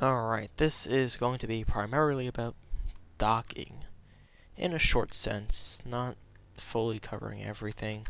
Alright, this is going to be primarily about docking, in a short sense, not fully covering everything.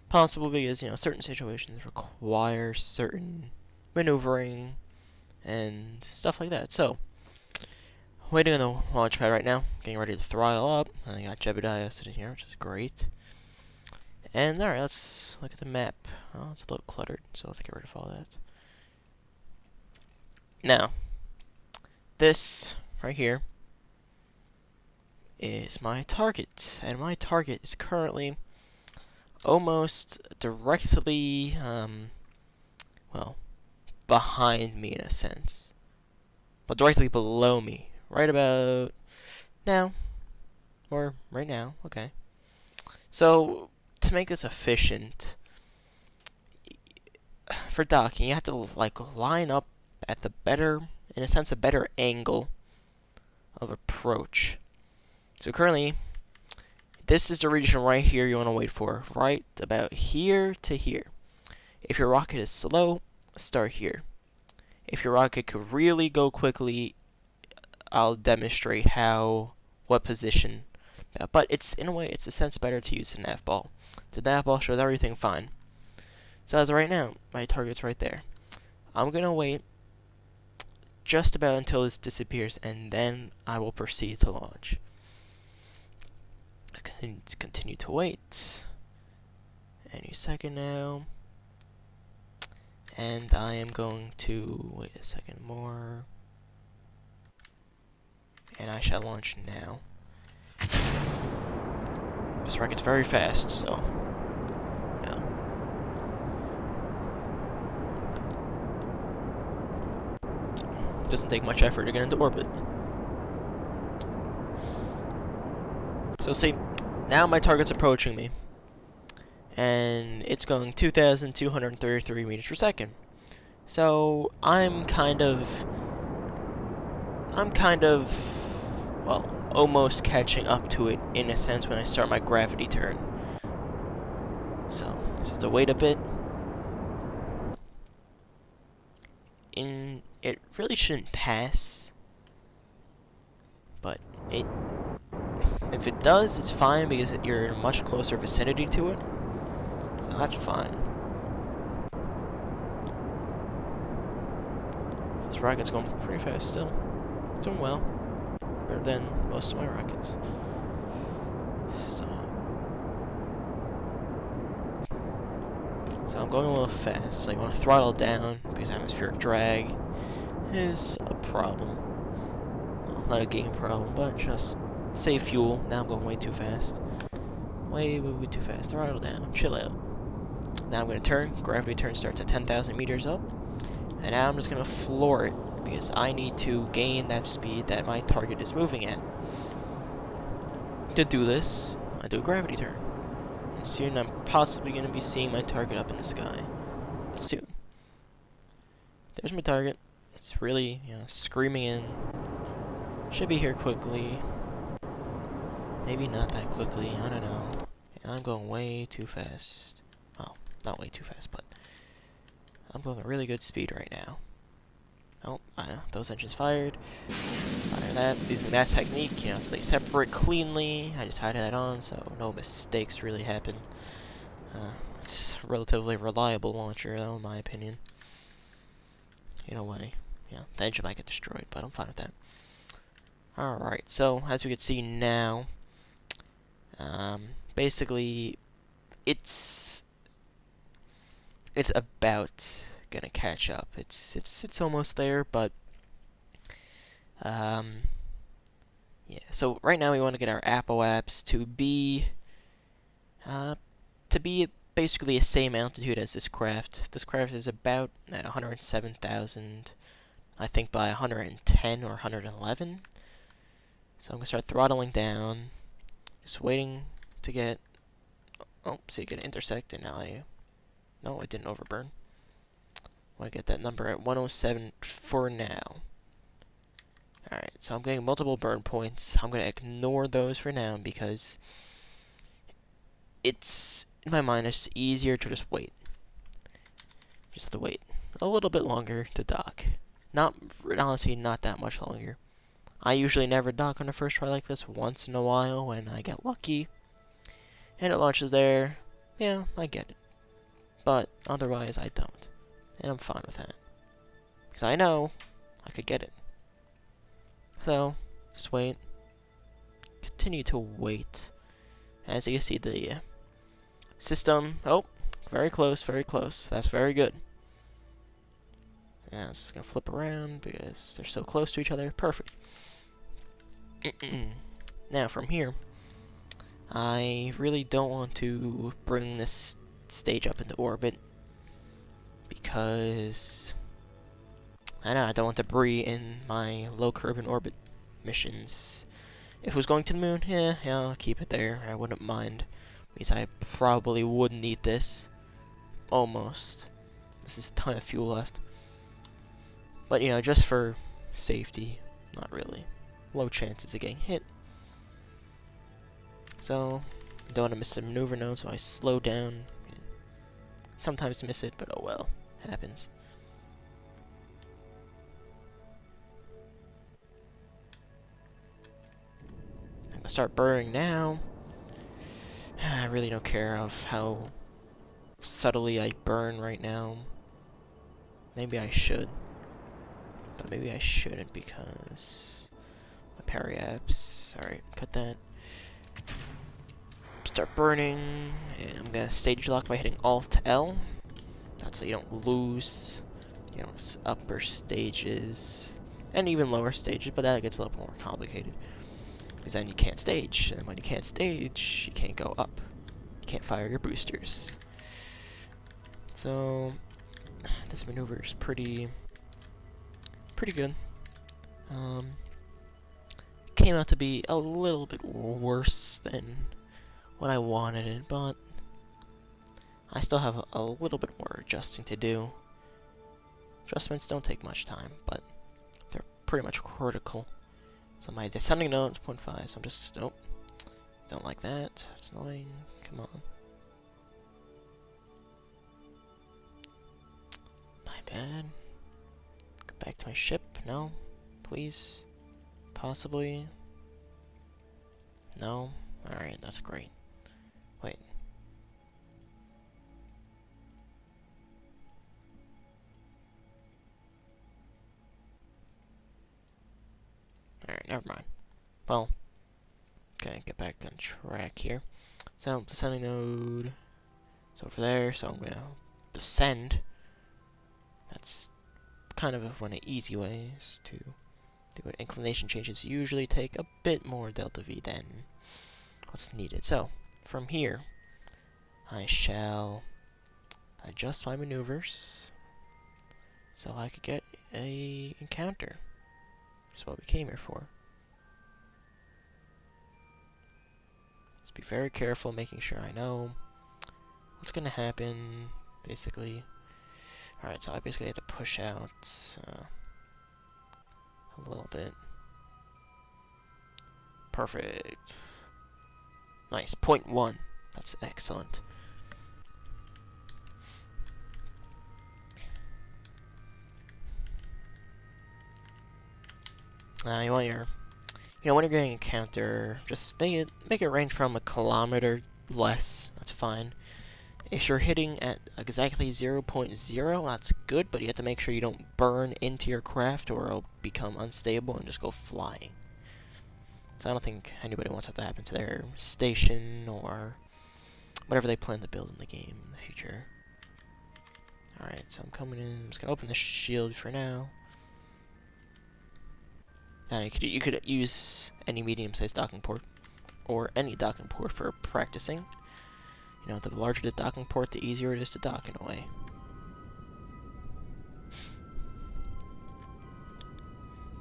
Possible because, certain situations require certain maneuvering and stuff like that. So, waiting on the launch pad right now, getting ready to throttle up. I got Jebediah sitting here, which is great. And alright, let's look at the map. Oh, it's a little cluttered, so let's get rid of all that. Now, this right here is my target, and my target is currently almost directly, well, behind me in a sense, but directly below me, right about now, or right now. Okay. So to make this efficient for docking, you have to line up at the better, in a sense, a better angle of approach. So currently, this is the region right here you want to wait for, right about here to here. If your rocket is slow, start here. If your rocket could really go quickly, I'll demonstrate what position. But it's, in a way, it's a sense better to use the nav ball. The nav ball shows everything fine. So as of right now, my target's right there. I'm going to wait just about until this disappears, and then I will proceed to launch. Continue to wait. Any second now. And I am going to wait a second more. And I shall launch now. This rocket's very fast, so yeah. Doesn't take much effort to get into orbit. So see, now my target's approaching me, and it's going 2,233 meters per second. So I'm kind of, well, almost catching up to it in a sense when I start my gravity turn. So just have to wait a bit. It really shouldn't pass, but if it does, it's fine because you're in a much closer vicinity to it. So that's fine. So this rocket's going pretty fast still. Doing well. Better than most of my rockets. Stop. So I'm going a little fast, so you want to throttle down because atmospheric drag is a problem. Well, not a game problem, but just save fuel. Now I'm going way too fast. Way too fast. Throttle down. Chill out. Now I'm going to turn. Gravity turn starts at 10,000 meters up. And now I'm just going to floor it because I need to gain that speed that my target is moving at. To do this, I do a gravity turn. And soon I'm possibly going to be seeing my target up in the sky. Soon. There's my target. It's really, screaming in. Should be here quickly. Maybe not that quickly, I don't know. And I'm going way too fast. Well, not way too fast, but I'm going at really good speed right now. Oh, those engines fired. Fire that, using that technique, so they separate cleanly. I just hide that on, so no mistakes really happen. It's a relatively reliable launcher, though, in my opinion. In a way. Yeah, the engine might get destroyed, but I'm fine with that. Alright, so as we can see now, basically, it's about gonna catch up. It's almost there, but yeah. So right now we want to get our apoaps to be basically the same altitude as this craft. This craft is about at 107,000, I think, by 110 or 111. So I'm gonna start throttling down, just waiting to get. Oh, so you get intersect, and now no, it didn't overburn. I want to get that number at 107 for now. Alright, so I'm getting multiple burn points. I'm going to ignore those for now because it's, in my mind, it's easier to just wait. Just have to wait a little bit longer to dock. Not, honestly, not that much longer. I usually never dock on a first try like this. Once in a while when I get lucky and it launches there, yeah, I get it. But otherwise, I don't. And I'm fine with that. Because I know I could get it. So, just wait. Continue to wait. As you see, the system... Oh, very close, very close. That's very good. Yeah, it's going to flip around because they're so close to each other. Perfect. Now, from here, I really don't want to bring this stage up into orbit because I don't want debris in my low curb and orbit missions. If it was going to the moon, yeah, I'll keep it there. I wouldn't mind, because I probably would need this. Almost. This is a ton of fuel left. But, you know, just for safety, not really. Low chances of getting hit. So, don't want to miss the maneuver node, so I slow down. Sometimes miss it, but oh well. Happens. I'm gonna start burning now. I really don't care of how subtly I burn right now. Maybe I should. But maybe I shouldn't because my parry apps. Alright, cut that. Start burning, and I'm gonna stage lock by hitting Alt L. That's so you don't lose, you know, upper stages and even lower stages, but that gets a little more complicated. Because then you can't stage, and when you can't stage, you can't go up. You can't fire your boosters. So this maneuver is pretty good. Came out to be a little bit worse than what I wanted it, but I still have a little bit more adjusting to do. Adjustments don't take much time, but they're pretty much critical. So my descending node is 0.5, so I'm just, nope. Don't like that. It's annoying. Come on. My bad. Go back to my ship. No. Please. Possibly. No. Alright, that's great. Wait. Alright, never mind. Well, okay, get back on track here. So, descending node is over there, so I'm gonna descend. That's kind of one of the easy ways to do it. Inclination changes usually take a bit more delta V than what's needed. So, from here, I shall adjust my maneuvers so I could get a encounter. That's what we came here for. Let's be very careful, making sure I know what's gonna happen, basically. Alright, so I basically have to push out a little bit. Perfect. Nice. 0.1. That's excellent. You want your, when you're getting a encounter, just make it range from a kilometer less. That's fine. If you're hitting at exactly 0.0, that's good, but you have to make sure you don't burn into your craft or it'll become unstable and just go flying. So I don't think anybody wants that to happen to their station or whatever they plan to build in the game in the future. Alright, so I'm coming in. I'm just gonna open the shield for now. Now you could use any medium-sized docking port or any docking port for practicing. You know, the larger the docking port, the easier it is to dock in a way.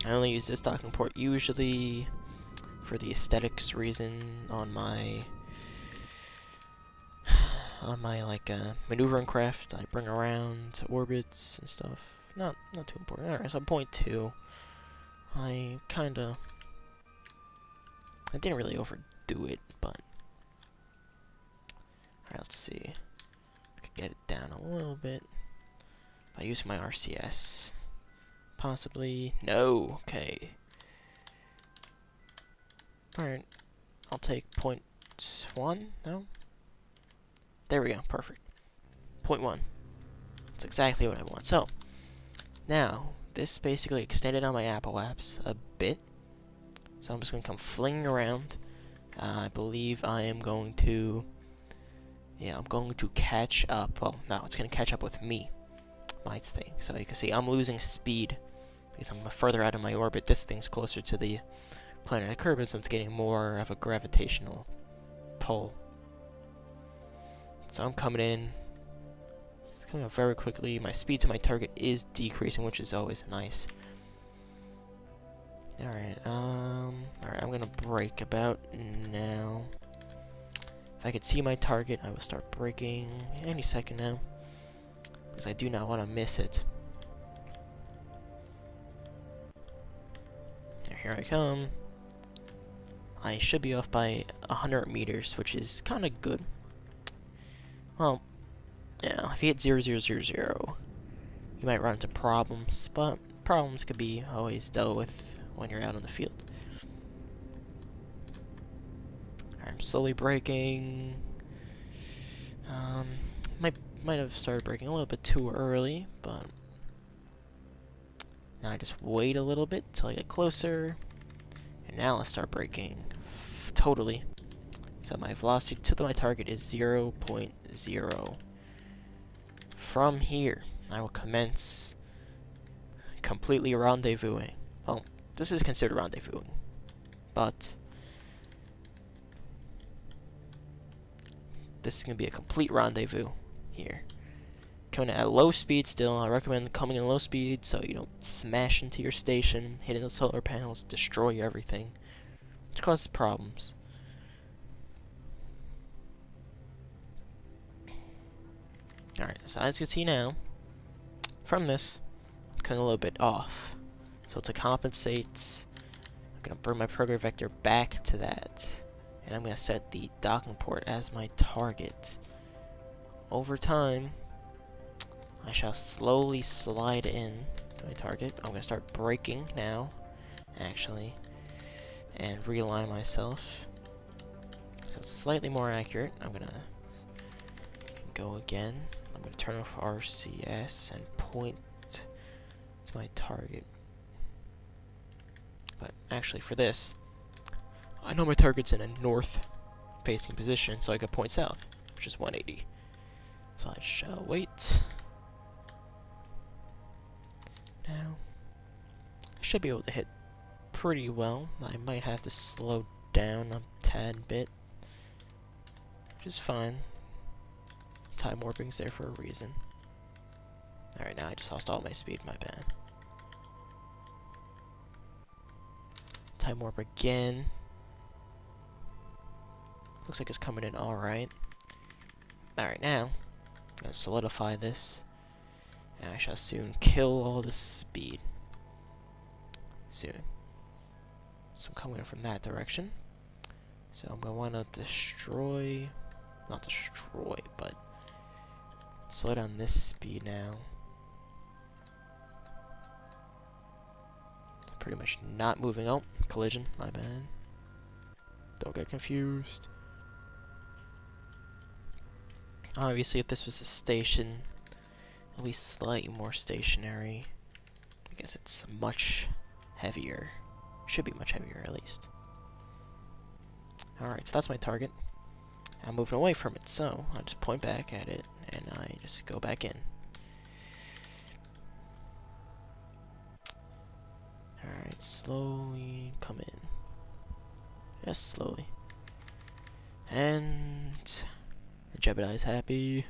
I only use this docking port usually for the aesthetics reason on my like maneuvering craft I bring around to orbits and stuff. Not too important. Alright, so 0.2. I didn't really overdo it, but alright, let's see. I could get it down a little bit by using my RCS. Possibly. No. Okay. Alright. I'll take 0.1. No? There we go. Perfect. 0.1. That's exactly what I want. So, now, this basically extended on my Apple apps a bit. So I'm just going to come flinging around. I believe I am going to... Yeah, I'm going to catch up. Well, no, it's going to catch up with me. My thing. So you can see I'm losing speed because I'm further out of my orbit. This thing's closer to the planet of Kerbal, so it's getting more of a gravitational pull. So I'm coming in. It's coming up very quickly. My speed to my target is decreasing, which is always nice. Alright, I'm gonna brake about now. If I could see my target, I will start braking any second now. Because I do not want to miss it. Here I come. I should be off by 100 meters, which is kind of good. Well, yeah, if you hit 0, you might run into problems, but problems could be always dealt with when you're out in the field. I'm slowly braking. Might have started braking a little bit too early, but now I just wait a little bit till I get closer, and now I'll start braking totally. So my velocity to my target is 0.0. From here, I will commence completely rendezvousing. Well, this is considered rendezvousing, but this is going to be a complete rendezvous here. Coming at low speed still. I recommend coming in low speed so you don't smash into your station, hitting the solar panels, destroy everything, which causes problems. Alright, so as you can see now, from this, I'm coming a little bit off. So to compensate, I'm going to bring my program vector back to that. And I'm going to set the docking port as my target. Over time, I shall slowly slide in to my target. I'm going to start braking now, actually, and realign myself. So it's slightly more accurate. I'm going to go again. I'm going to turn off RCS and point to my target. But actually for this, I know my target's in a north-facing position, so I could point south, which is 180. So I shall wait. Now, I should be able to hit pretty well. I might have to slow down a tad bit, which is fine. Time warping's there for a reason. Alright, now I just lost all my speed, my bad. Time warp again. Looks like it's coming in alright. Alright, now, I'm going to solidify this. And I shall soon kill all the speed. Soon. So I'm coming in from that direction. So I'm going to want to destroy... Not destroy, but... slow down this speed now. So pretty much not moving. Oh, collision, my bad. Don't get confused. Obviously, if this was a station, at least slightly more stationary. I guess it's much heavier. Should be much heavier, at least. Alright, so that's my target. I'm moving away from it, so I just point back at it, and I just go back in. Alright, slowly come in. Just slowly. And... the Jebediah's happy.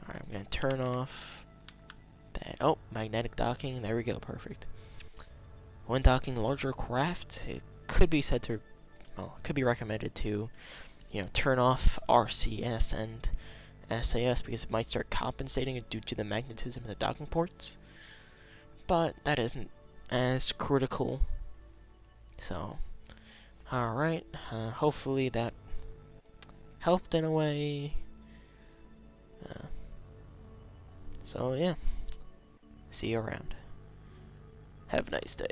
Alright, I'm gonna turn off that. Oh, magnetic docking. There we go, perfect. When docking larger craft, it could be said to... well, it could be recommended to, you know, turn off RCS and SAS because it might start compensating it due to the magnetism of the docking ports. But that isn't as critical. So, alright, hopefully that helped in a way. So yeah, See you around. Have a nice day.